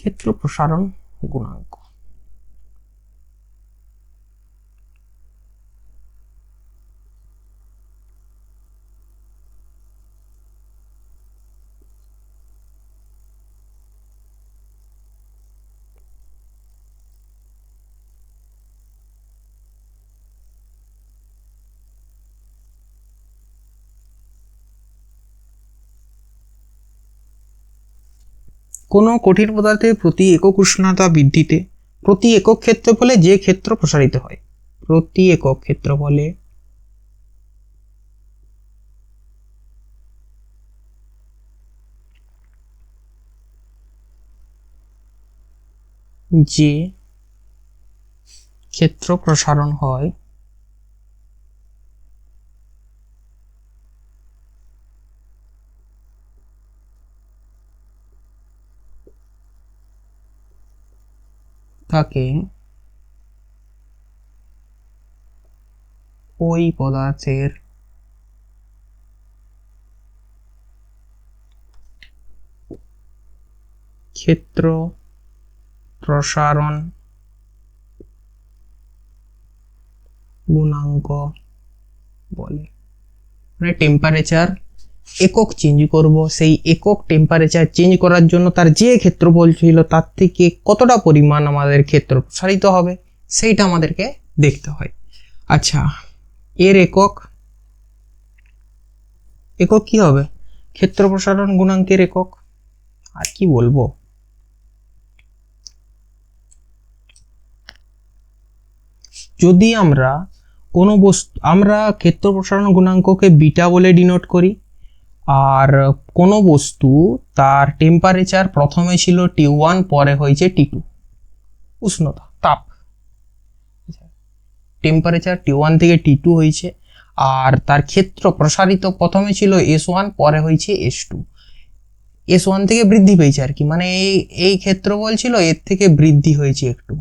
ক্ষেত্র প্রসারণ গুণাঙ্ক। কোনো কঠিন পদার্থের প্রতি একক উষ্ণতা বৃদ্ধিতে প্রতি একক ক্ষেত্রফলে যে ক্ষেত্র প্রসারিত হয়, প্রতি একক ক্ষেত্রফলে যে ক্ষেত্র প্রসারণ হয় তাকে ওই পদার্থের ক্ষেত্র প্রসারণ গুণাঙ্ক বলে। মানে টেম্পারেচার একক চেঞ্জ করব, সেই একক টেম্পারেচার চেঞ্জ করার জন্য তার যে ক্ষেত্রফল ছিল তার থেকে কতটা পরিমাণ আমাদের ক্ষেত্র প্রসারিত হবে সেইটা আমাদেরকে দেখতে হয়। আচ্ছা, এর একক কি হবে? ক্ষেত্র প্রসারণ গুণাঙ্কের একক আর কি বলবো, যদি আমরা কোনো বস্তু, আমরা ক্ষেত্র প্রসারণ গুণাঙ্ককে বিটা বলে ডিনোট করি, আর কোনো বস্তু তার টেম্পারেচার প্রথমে ছিল T1 পরে হয়েছে T2, উষ্ণতা তাপ, টেম্পারেচার T1 থেকে T2 হয়েছে, আর তার ক্ষেত্র প্রসারিত প্রথমে ছিল S1 পরে হয়েছে S2, S1 থেকে বৃদ্ধি পেয়েছে আর কি, মানে এই ক্ষেত্রফল ছিল, এর থেকে বৃদ্ধি হয়েছে একটু।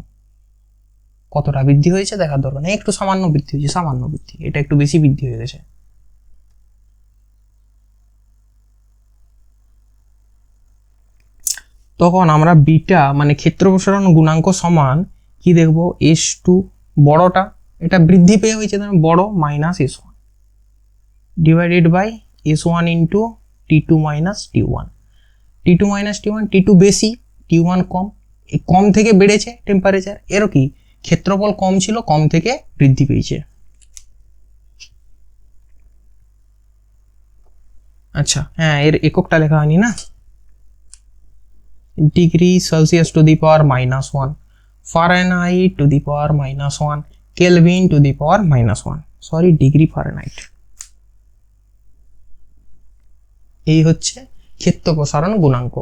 কতটা বৃদ্ধি হয়েছে দেখার দরকার নেই, একটু সামান্য বৃদ্ধি হয়েছে, সামান্য বৃদ্ধি, এটা একটু বেশি বৃদ্ধি হয়ে গেছে। তখন আমরা বিটা মানে ক্ষেত্র প্রসারণ গুণাঙ্ক সমান কি দেখব, S2 বড়টা, এটা বৃদ্ধি পেয়ে হয়েছে বড়, minus S1 divided by S1 into T2 minus T1, T2 minus T1, T2 বেশি T1 কম, এই কম থেকে বেড়েছে টেম্পারেচার, এরও কি ক্ষেত্রফল কম ছিল, কম থেকে বৃদ্ধি পেয়েছে। আচ্ছা হ্যাঁ, এর এককটা লেখা হয়নি না, degree Celsius to the power -1, Fahrenheit to the power -1, kelvin to the power -1, sorry degree Fahrenheit. এই হচ্ছে ক্ষেত্র প্রসারণ গুণাঙ্ক।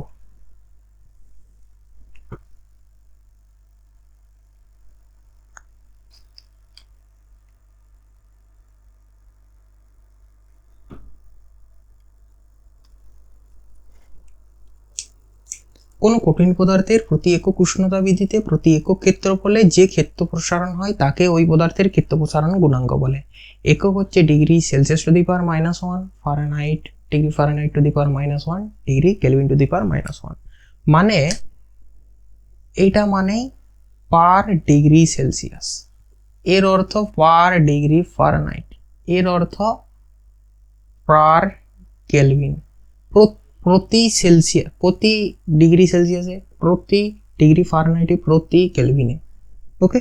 কোনো কঠিন পদার্থের প্রতি একক উষ্ণতা বৃদ্ধিতে প্রতি একক ক্ষেত্রফলে যে ক্ষেত্র প্রসারণ হয় তাকে ওই পদার্থের ক্ষেত্র প্রসারণ গুণাঙ্ক বলে। একক হচ্ছে degree Celsius to the power -1, Fahrenheit degree Fahrenheit to the power -1, degree Kelvin to the power -1। মানে এইটা মানে পার ডিগ্রি সেলসিয়াস, এর অর্থ পার ডিগ্রি ফারেনহাইট, এর অর্থ পার কেলভিন, প্রতি সেলসিয়াস, প্রতি ডিগ্রি সেলসিয়াসে, প্রতি ডিগ্রি ফারেনহাইটে, প্রতি কেলভিনে। ওকে,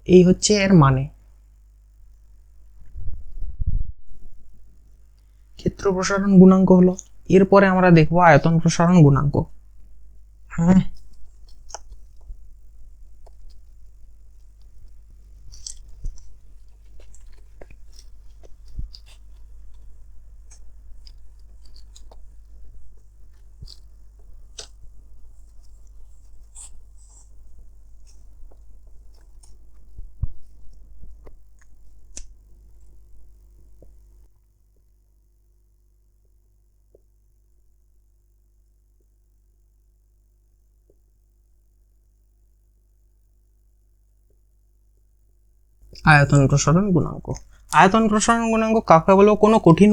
এই হচ্ছে এর মানে। ক্ষেত্র প্রসারণ গুণাঙ্ক হলো, এরপরে আমরা দেখবো আয়তন প্রসারণ গুণাঙ্ক। হ্যাঁ, আয়তন প্রসারণ গুণাঙ্ক। আয়তন প্রসারণ গুণাঙ্ক কাকে বলে? কোনো কঠিন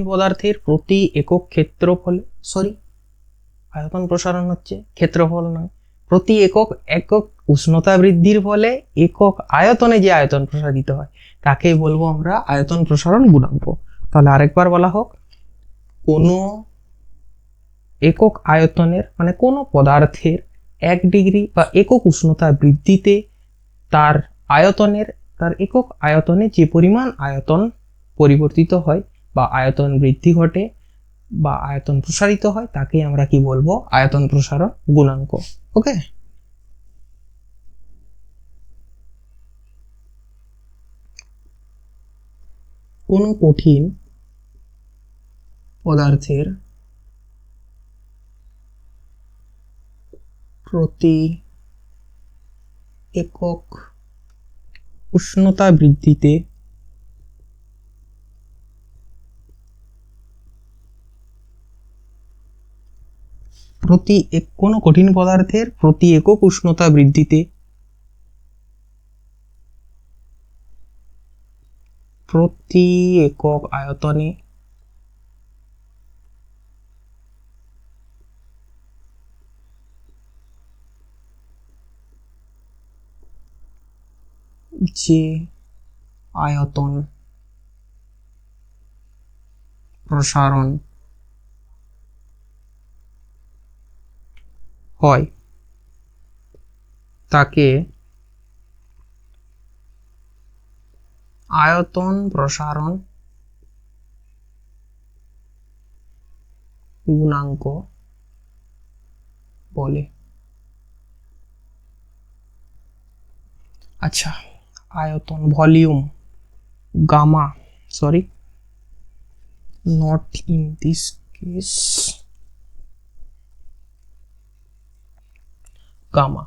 পদার্থের প্রতি একক ক্ষেত্রফলে, আয়তন প্রসারণ হচ্ছে ক্ষেত্রফল নয়। প্রতি একক একক উষ্ণতা বৃদ্ধির ফলে একক আয়তনে যে আয়তন প্রসারিত হয় তাকেই বলবো আমরা আয়তন প্রসারণ গুণাঙ্ক। তাহলে আরেকবার বলা হোক, কোনো একক আয়তনের মানে কোনো পদার্থের 1 ডিগ্রি বা একক উষ্ণতা বৃদ্ধিতে তার আয়তনের তার একক আয়তনে যে পরিমাণ আয়তন পরিবর্তিত হয় বা আয়তন বৃদ্ধি ঘটে বা আয়তন প্রসারিত হয় তাকেই আমরা কি বলবো, আয়তন প্রসারণ গুণাঙ্ক। ওকে, কোনো কঠিন পদার্থের প্রতি একক উষ্ণতা বৃদ্ধিতে কোনো কঠিন পদার্থের প্রতি একক উষ্ণতা বৃদ্ধিতে প্রতি একক আয়তনে যে আয়তন প্রসারণ হয় তাকে আয়তন প্রসারণ গুণাঙ্ক বলে। আচ্ছা, আয়তন volume gamma, sorry not in this case, gamma.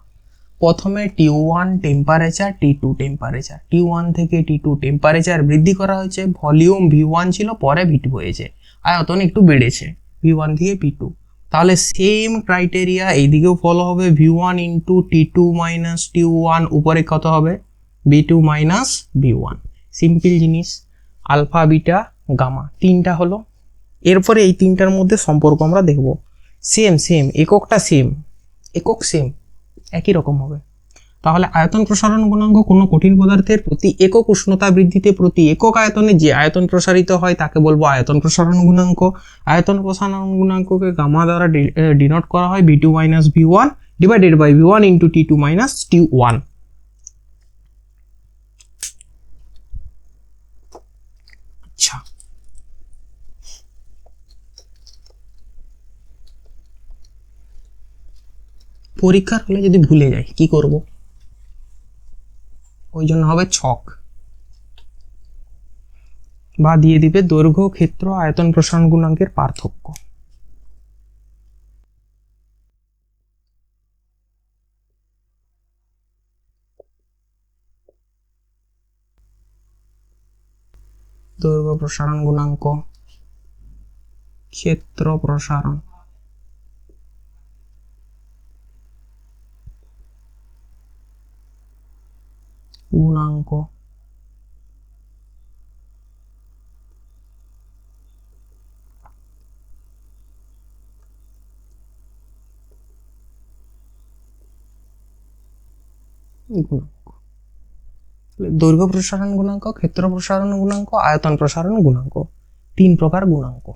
প্রথমে T1 temperature, T2 temperature, T1 থেকে T2 টেম্পারেচার বৃদ্ধি করা হয়েছে, ভলিউম V1 ছিল, পরে V2 হয়েছে, আয়তন একটু বেড়েছে V1 থেকে P2। তাহলে সেম ক্রাইটেরিয়া এইদিকেও ফলো হবে, V1 into T2 minus T1 উপরে কত হবে, V2 মাইনাস V1। সিম্পল জিনিস, আলফা বিটা গামা তিনটা হলো। এরপরে এই তিনটার মধ্যে সম্পর্ক আমরা দেখব। সেম সেম এককটা সেম, একক সেম একই রকম হবে। তাহলে আয়তন প্রসারণ গুণাঙ্ক কোনো কঠিন পদার্থের প্রতি একক উষ্ণতা বৃদ্ধিতে প্রতি একক আয়তনে যে আয়তন প্রসারিত হয় তাকে বলবো আয়তন প্রসারণ গুণাঙ্ক। আয়তন প্রসারণ গুণাঙ্ককে গামা দ্বারা ডিনোট করা হয় V2 minus V1 divided by V1 into T2 minus T1। আচ্ছা, পরীক্ষার হলে যদি ভুলে যাই কি করব, ওই জন্য হবে ছক, বা দিয়ে দিবে দৈর্ঘ্য ক্ষেত্র আয়তন প্রসারণ গুণাঙ্কের পার্থক্য। দৈর্ঘ্য প্রসারণ গুণাঙ্ক, ক্ষেত্র প্রসারণ গুণাঙ্ক। দৈর্ঘ্য প্রসারণ গুণাঙ্ক, ক্ষেত্র প্রসারণ গুণাঙ্ক, আয়তন প্রসারণ গুণাঙ্ক, তিন প্রকার গুণাঙ্ক।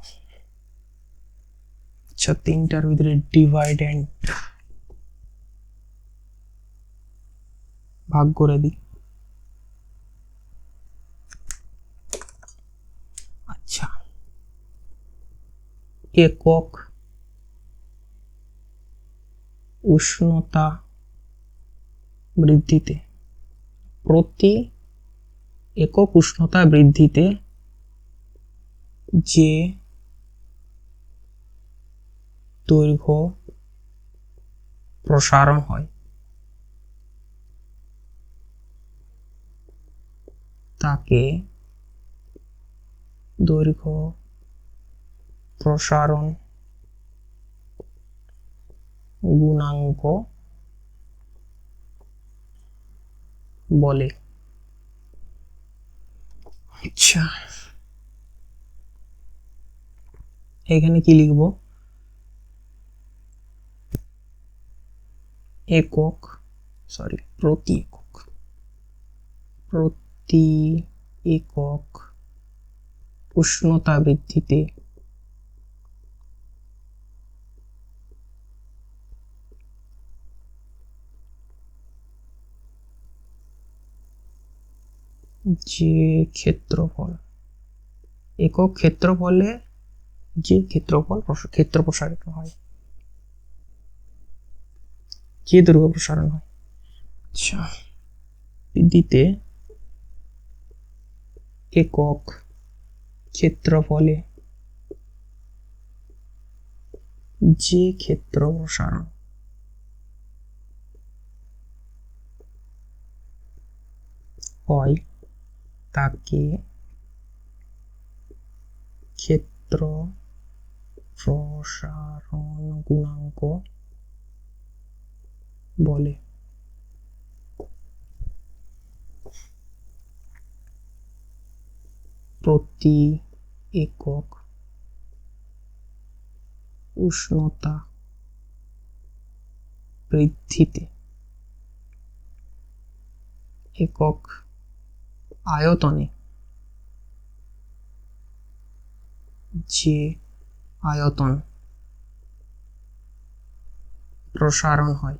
আচ্ছা, তিনটার ভিতরে ডিভাইডেন্ট ভাগ করে দিই। আচ্ছা, একক উষ্ণতা বৃদ্ধিতে প্রতি একক উষ্ণতা বৃদ্ধিতে যে দৈর্ঘ্য প্রসারণ হয় তাকে দৈর্ঘ্য প্রসারণ গুণাঙ্ক বলে। আচ্ছা, এখানে কি লিখব, একক প্রতি একক উষ্ণতা বৃদ্ধিতে যে ক্ষেত্রফল একক ক্ষেত্রফলে যে ক্ষেত্র প্রসারিত হয়, যে দৈর্ঘ্য প্রসারণ হয়। আচ্ছা, বৃদ্ধিতে একক ক্ষেত্রফলে যে ক্ষেত্র প্রসারণ হয় তাকে ক্ষেত্র প্রসারণ গুণাঙ্ক বলে। প্রতি একক উষ্ণতা বৃদ্ধিতে একক আয়তনে যে আয়তন প্রসারণ হয়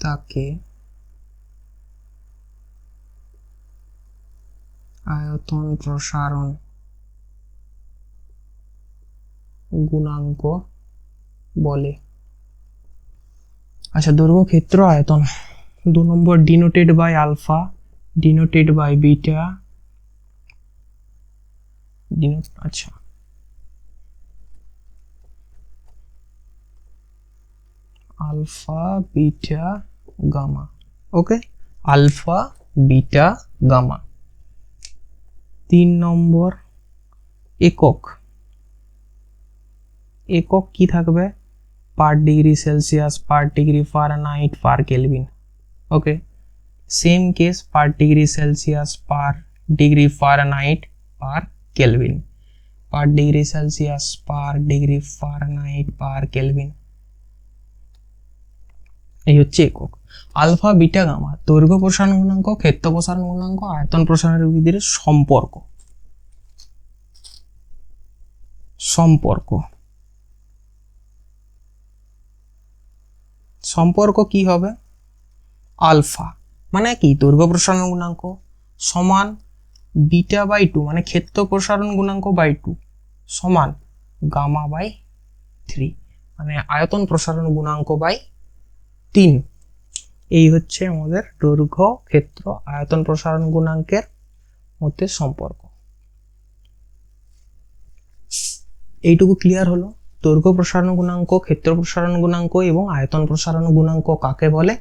তাকে আয়তন প্রসারণ গুণাঙ্ক বলে। আচ্ছা, দৈর্ঘ্য ক্ষেত্র আয়তন 2 number denoted by alpha, denoted by beta, আচ্ছা alpha beta gamma. Okay, alpha beta gamma. 3 number একক কি থাকবে? Per degree Celsius, per degree Fahrenheit, per Kelvin. Okay, same case, per degree Celsius, per degree Fahrenheit, per Kelvin, per degree Celsius, per degree Fahrenheit, per Kelvin. এই হচ্ছে একক। Alpha beta gamma দৈর্ঘ্য প্রসারণ গুণাঙ্ক, ক্ষেত্র প্রসারণ গুণাঙ্ক, আয়তন প্রসারণের বিধির সম্পর্ক কি হবে? আলফা মানে কি? দৈর্ঘ্য প্রসারণ গুণাঙ্ক সমান বিটা বাই 2 মানে ক্ষেত্র প্রসারণ গুণাঙ্ক বাই 2 সমান গামা বাই 3 মানে আয়তন প্রসারণ গুণাঙ্ক বাই 3। এই হচ্ছে আমাদের দৈর্ঘ্য ক্ষেত্র আয়তন প্রসারণ গুণাঙ্কের মধ্যে সম্পর্ক। এইটুকু ক্লিয়ার হলো। দৈর্ঘ্য প্রসারণ গুণাঙ্ক, ক্ষেত্র প্রসারণ গুণাঙ্ক এবং আয়তন প্রসারণ গুণাঙ্ক কাকে বলে,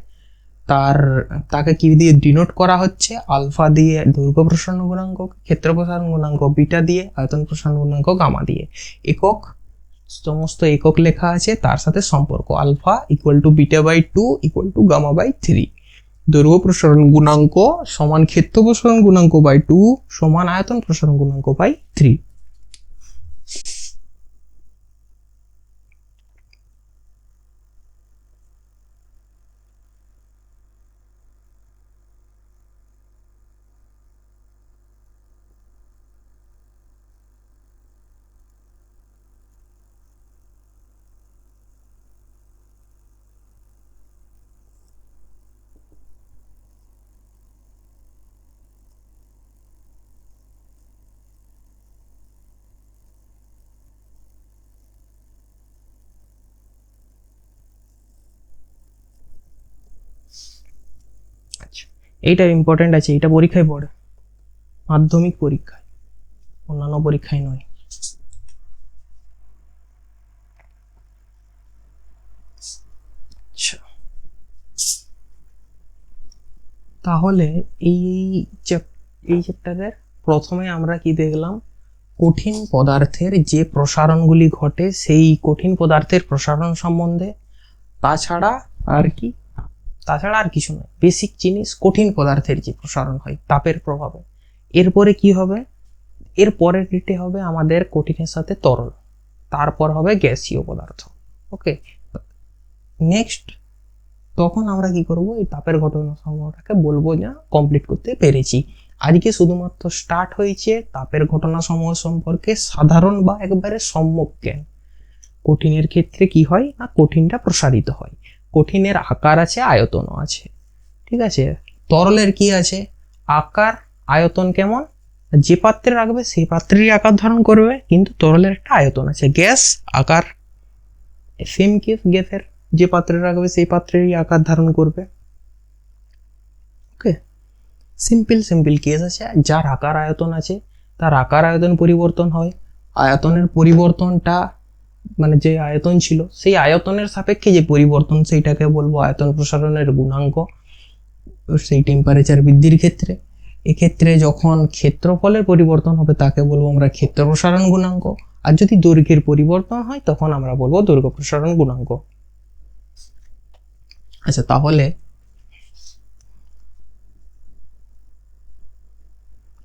তাকে কি দিয়ে ডিনোট করা হচ্ছে? আলফা দিয়ে দৈর্ঘ্য প্রসারণ গুণাঙ্ক, ক্ষেত্র প্রসারণ গুণাঙ্ক বিটা দিয়ে, আয়তন প্রসারণ গুণাঙ্ক গামা দিয়ে। একক, সমস্ত একক লেখা আছে, তার সাথে সম্পর্ক alpha equal to beta by 2 equal to gamma by 3। দৈর্ঘ্য প্রসারণ গুণাঙ্ক সমান ক্ষেত্র প্রসারণ গুণাঙ্ক বাই 2 সমান আয়তন প্রসারণ গুণাঙ্ক বাই 3। এইটা ইম্পর্টেন্ট আছে, এটা পরীক্ষায় পড়ে, মাধ্যমিক পরীক্ষায়, অন্যান্য পরীক্ষায় নয়। আচ্ছা, তাহলে এই চ্যাপ্টারের প্রথমে আমরা কি দেখলাম? কঠিন পদার্থের যে প্রসারণগুলি ঘটে সেই কঠিন পদার্থের প্রসারণ সম্বন্ধে। তাছাড়া আর কিছু নয়, বেসিক জিনিস কঠিন পদার্থের যে প্রসারণ হয় তাপের প্রভাবে। এরপরে কি হবে? এর পরের ডিটে হবে আমাদের কঠিনের সাথে তরল। তারপর হবে গ্যাসীয় পদার্থ। ওকে, নেক্সট তখন আমরা কি করব, এই তাপের ঘটনা সমূহটাকে বলবো যে কমপ্লিট করতে পেরেছি। আজকে শুধুমাত্র স্টার্ট হয়েছে তাপের ঘটনা সমূহ সম্পর্কে সাধারণ বা একবারে সম্যক জ্ঞান। কঠিনের ক্ষেত্রে কি হয় না, কঠিনটা প্রসারিত হয়। কঠিনের আকার আছে, আয়তনও আছে, ঠিক আছে। তরলের কি আছে, আকার আয়তন কেমন, যে পাত্রে রাখবে সেই পাত্রেরই আকার ধারণ করবে, কিন্তু তরলের একটা আয়তন আছে। গ্যাস আকার সেম কেস, গ্যাসের যে পাত্রে রাখবে সেই পাত্রেরই আকার ধারণ করবে। ওকে, সিম্পল কেস আছে। যার আকার আয়তন আছে তার আকার আয়তন পরিবর্তন হয়। আয়তনের পরিবর্তনটা মানে যে আয়তন ছিল সেই আয়তনের সাপেক্ষে যে পরিবর্তন সেইটাকে বলবো আয়তন প্রসারণের গুণাঙ্ক। সেই টেম্পারেচার বৃদ্ধির ক্ষেত্রে, এক্ষেত্রে যখন ক্ষেত্রফলের পরিবর্তন হবে তাকে বলবো আমরা ক্ষেত্র প্রসারণ গুণাঙ্ক। আর যদি দৈর্ঘ্যের পরিবর্তন হয় তখন আমরা বলবো দৈর্ঘ্য প্রসারণ গুণাঙ্ক। আচ্ছা, তাহলে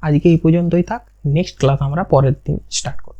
আজকে এই পর্যন্তই থাক। নেক্সট ক্লাস আমরা পরের দিন স্টার্ট করব।